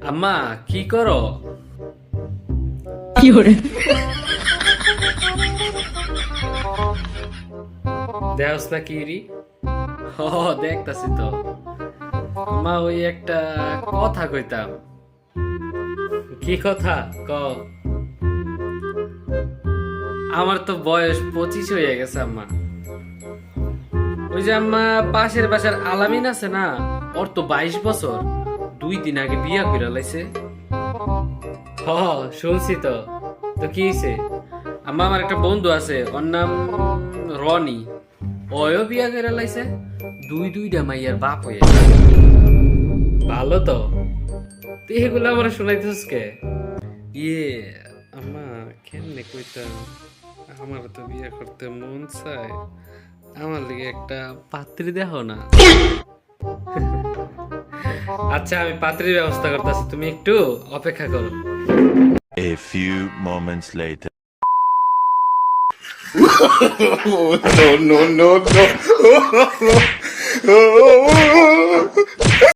আম্মা কি করো? দেহস না কি রি? ও দেখতাছি তো। আম্মা ওই একটা কথা কইতাম। কি কথা ক? আমার তো বয়স 25 হয়ে গেছে আম্মা। ওই যে আম্মা পাশের বাসার আলামিন আছে না, ওর তো 22 বছর, 2 দিন আগে বিয়া করে লাইছে। হ শুনছি তো। তো কি হইছে? আম্মা আমার একটা বন্ধু আছে, ওর নাম রনি, ওয়ও বিয়া করে লাইছে, দুইটা মাইয়ার বাপ হয়ে গেছে। ভালো তো। তুই এগুলো আমার শোনাইতেছিস কে? ইয়ে আম্মা, কেমনে কইতাম, আমার তো বিয়ে করতে মন চায়, আমার লিগে একটা পাত্রী দেখো না। আচ্ছা আমি পাত্রীর ব্যবস্থা করতেছি, তুমি একটু অপেক্ষা করো। A few moments later. No, no, no, no.